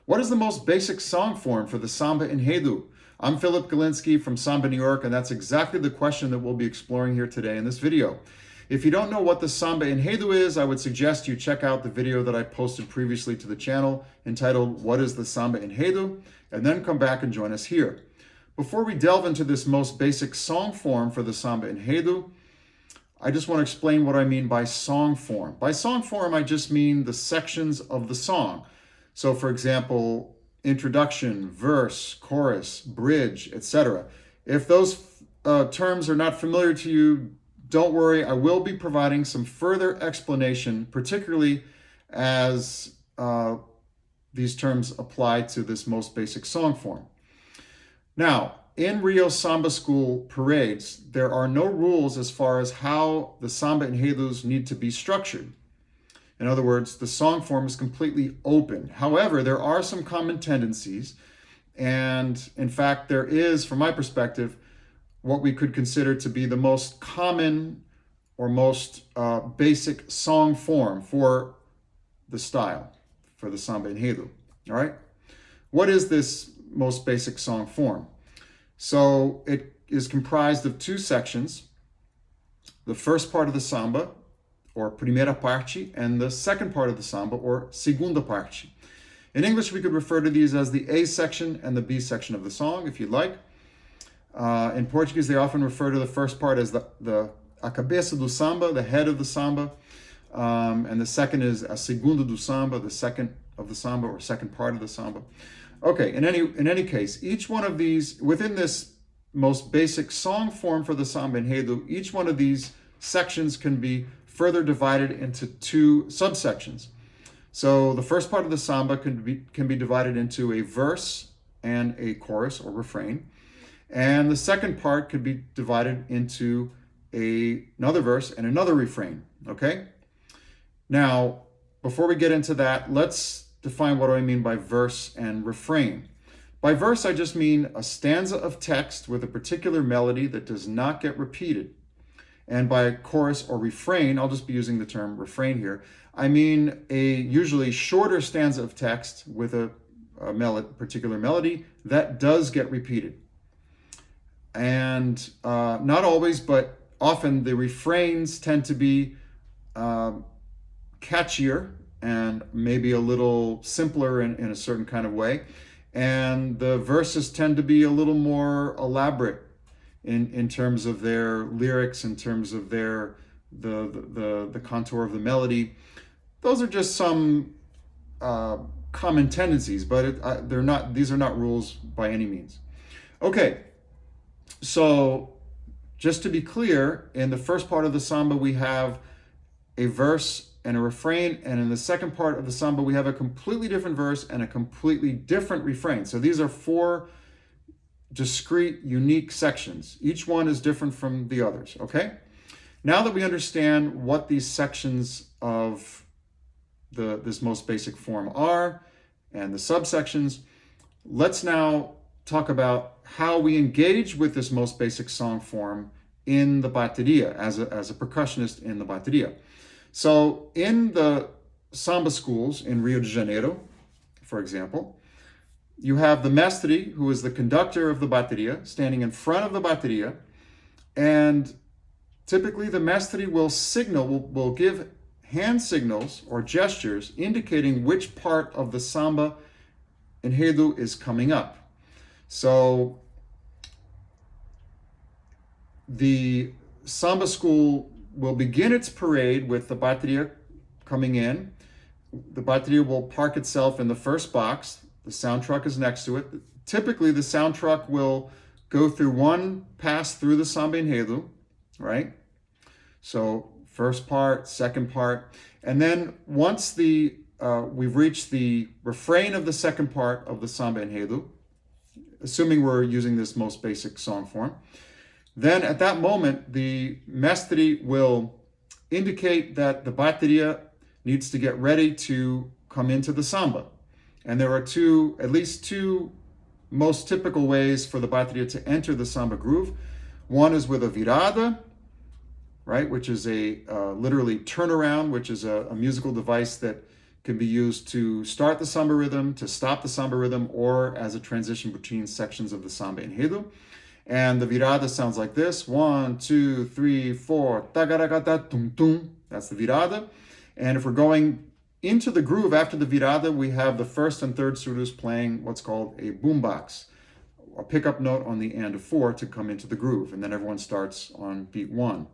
What is the most basic song form for the Samba-Enredo? I'm Philip Galinsky from Samba New York, and that's exactly the question that we'll be exploring here today in this video. If you don't know what the Samba-Enredo is, I would suggest you check out the video that I posted previously to the channel entitled What is the Samba-Enredo? And then come back and join us here. Before we delve into this most basic song form for the Samba-Enredo, I just want to explain what I mean by song form. By song form, I just mean the sections of the song. So for example, introduction, verse, chorus, bridge, etc. If those terms are not familiar to you, don't worry, I will be providing some further explanation, particularly as these terms apply to this most basic song form. Now, in Rio Samba School parades, there are no rules as far as how the Samba-Enredos need to be structured. In other words, the song form is completely open. However, there are some common tendencies, and in fact, there is, from my perspective, what we could consider to be the most common or most basic song form for the style, for the Samba-Enredo. All right? What is this most basic song form? So it is comprised of two sections, the first part of the samba, or primeira parte, and the second part of the samba, or segunda parte. In English, we could refer to these as the A section and the B section of the song, if you'd like. In Portuguese, they often refer to the first part as a cabeça do samba, the head of the samba, and the second is a segunda do samba, the second of the samba, or second part of the samba. Okay, in any case, each one of these, within this most basic song form for the Samba-Enredo, each one of these sections can be further divided into two subsections. So the first part of the samba can be divided into a verse and a chorus or refrain. And the second part could be divided into another verse and another refrain, okay? Now, before we get into that, let's define what do I mean by verse and refrain. By verse, I just mean a stanza of text with a particular melody that does not get repeated. And by chorus or refrain, I'll just be using the term refrain here, I mean a usually shorter stanza of text with a particular melody that does get repeated. And not always, but often the refrains tend to be catchier and maybe a little simpler in a certain kind of way. And the verses tend to be a little more elaborate in terms of their lyrics, in terms of their the contour of the melody. Those are just some common tendencies, but these are not rules by any means. Okay, so just to be clear, in the first part of the samba, we have a verse and a refrain, and in the second part of the samba, we have a completely different verse and a completely different refrain. So these are four discrete, unique sections. Each one is different from the others, okay? Now that we understand what these sections of this most basic form are and the subsections, let's now talk about how we engage with this most basic song form in the bateria, as a percussionist in the bateria. So in the samba schools in Rio de Janeiro, for example, you have the mestre, who is the conductor of the bateria, standing in front of the bateria, and typically the mestre will give hand signals or gestures indicating which part of the samba enredo is coming up. So the samba school will begin its parade with the bateria coming in. The bateria will park itself in the first box. The sound truck is next to it. Typically, the sound truck will go through one pass through the Samba-Enredo, right? So first part, second part. And then once we've reached the refrain of the second part of the Samba-Enredo, assuming we're using this most basic song form, then at that moment, the mestre will indicate that the bateria needs to get ready to come into the samba. And there are at least two most typical ways for the bateria to enter the samba groove. One is with a virada, right, which is a literally turnaround, which is a musical device that can be used to start the samba rhythm, to stop the samba rhythm, or as a transition between sections of the Samba-Enredo. And the virada sounds like this: 1, 2, 3, 4, tagaragata tum tum. That's the virada. And if we're going into the groove after the virada, we have the first and third surdos playing what's called a boombox, a pickup note on the and of 4 to come into the groove. And then everyone starts on beat 1,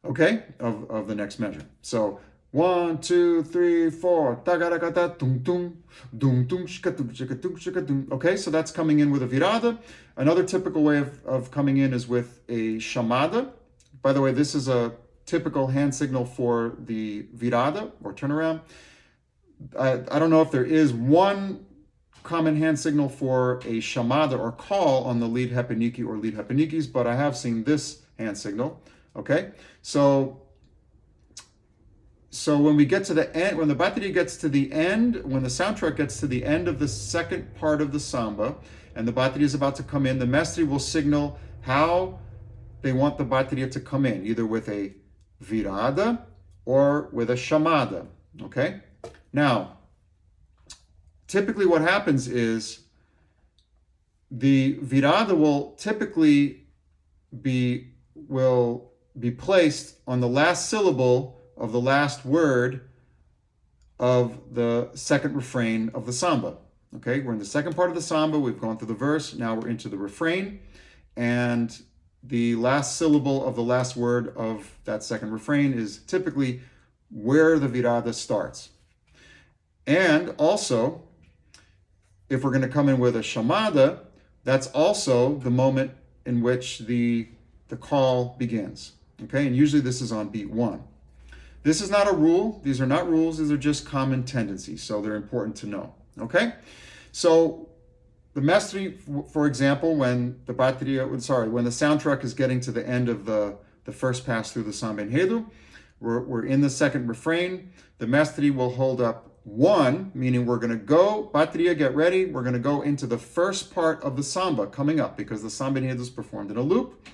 okay, of the next measure. So 1, 2, 3, 4, tagaragata tum tum, dum tum shikatum shikatum shikatum. Okay, so that's coming in with a virada. Another typical way of coming in is with a chamada. By the way, this is a typical hand signal for the virada or turnaround. I don't know if there is one common hand signal for a chamada or call on the lead repeniki or lead repenikis, but I have seen this hand signal. Okay, so when we get to the end, when the bateria gets to the end, when the soundtrack gets to the end of the second part of the samba, and the bateria is about to come in, the mestre will signal how they want the bateria to come in, either with a virada or with a chamada. Okay? Now, typically what happens is the virada will typically be placed on the last syllable of the last word of the second refrain of the samba. Okay, we're in the second part of the samba, we've gone through the verse, now we're into the refrain, and the last syllable of the last word of that second refrain is typically where the virada starts. And also, if we're going to come in with a chamada, that's also the moment in which the call begins. Okay, and usually this is on beat 1. This is not a rule. These are not rules. These are just common tendencies, so they're important to know. Okay, so the mestre, for example, when the soundtrack is getting to the end of the first pass through the Samba-Enredo, we're in the second refrain. The mestre will hold up 1, meaning we're going to go, bateria, get ready. We're going to go into the first part of the samba coming up because the Samba-Enredo is performed in a loop.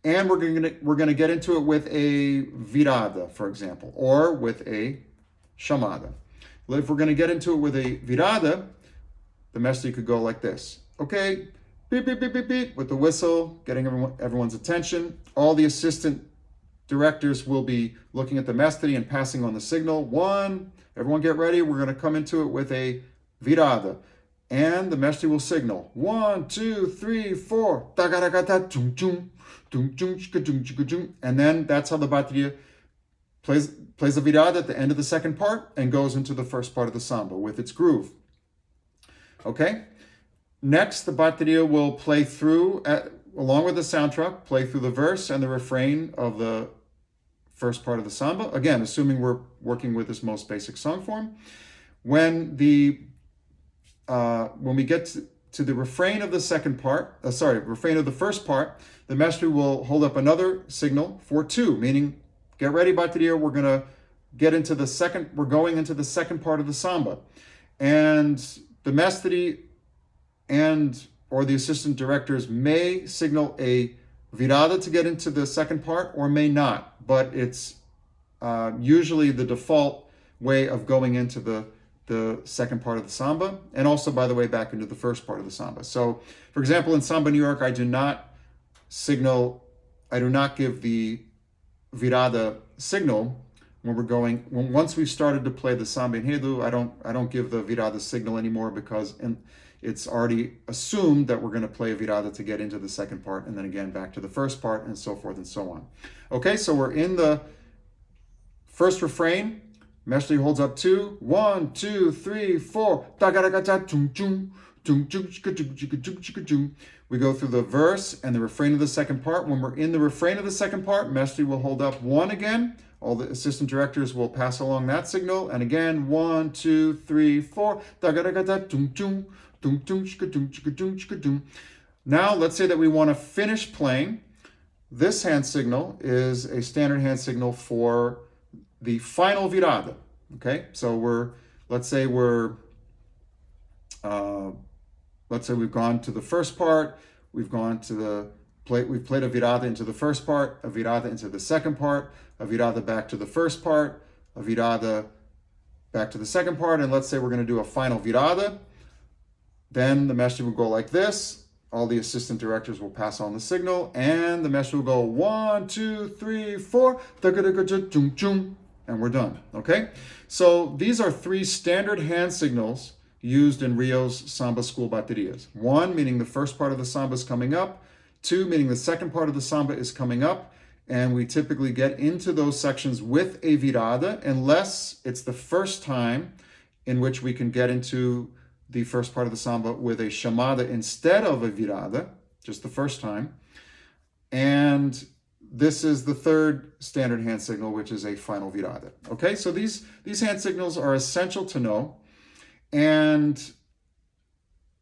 And we're going to get into it with a virada, for example, or with a chamada. If we're going to get into it with a virada, the mestre could go like this. Okay, beep, beep, beep, beep, beep, with the whistle, getting everyone's attention. All the assistant directors will be looking at the mestre and passing on the signal. 1, everyone get ready. We're going to come into it with a virada. And the mestre will signal 1, 2, 3, 4, tagaragata, tum tum. And then that's how the bateria plays the virada at the end of the second part and goes into the first part of the samba with its groove. Okay? Next, the bateria will play through, along with the soundtrack, play through the verse and the refrain of the first part of the samba. Again, assuming we're working with this most basic song form. When we get to the refrain of the second part, refrain of the first part, the mestre will hold up another signal for 2, meaning, get ready, bateria, we're going to we're going into the second part of the samba. And the mestre or the assistant directors may signal a virada to get into the second part or may not, but it's usually the default way of going into the second part of the samba, and also, by the way, back into the first part of the samba. So, for example, in Samba New York, I do not give the virada signal once we've started to play the Samba-Enredo. I don't give the virada signal anymore because it's already assumed that we're going to play a virada to get into the second part, and then again back to the first part, and so forth and so on. Okay, so we're in the first refrain. Mestre holds up 2, 1, 2, 3, 4. We go through the verse and the refrain of the second part. When we're in the refrain of the second part, mestre will hold up 1 again. All the assistant directors will pass along that signal. And again, 1, 2, 3, 4. Now, let's say that we want to finish playing. This hand signal is a standard hand signal for the final virada. Okay, so let's say we've gone to the first part, we've played a virada into the first part, a virada into the second part, a virada back to the first part, a virada back to the second part, and let's say we're going to do a final virada. Then the mestre will go like this. All the assistant directors will pass on the signal, and the mestre will go 1, 2, 3, 4, and we're done. Okay? So these are 3 standard hand signals used in Rio's samba school baterias. 1 meaning the first part of the samba is coming up. 2 meaning the second part of the samba is coming up. And we typically get into those sections with a virada, unless it's the first time in which we can get into the first part of the samba with a chamada instead of a virada, just the first time. And this is the 3rd standard hand signal, which is a final virada. Okay, so these hand signals are essential to know. And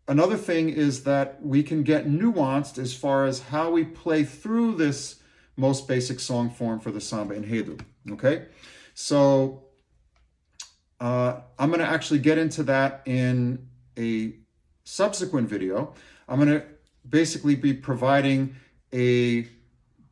another thing is that we can get nuanced as far as how we play through this most basic song form for the Samba-Enredo. Okay, so I'm going to actually get into that in a subsequent video. I'm going to basically be providing a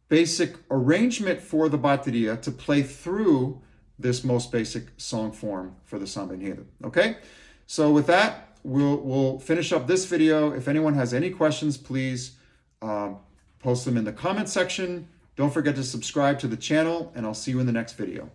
basic arrangement for the bateria to play through this most basic song form for the Samba-Enredo. Okay, so with that, we'll finish up this video. If anyone has any questions, please post them in the comment section. Don't forget to subscribe to the channel, and I'll see you in the next video.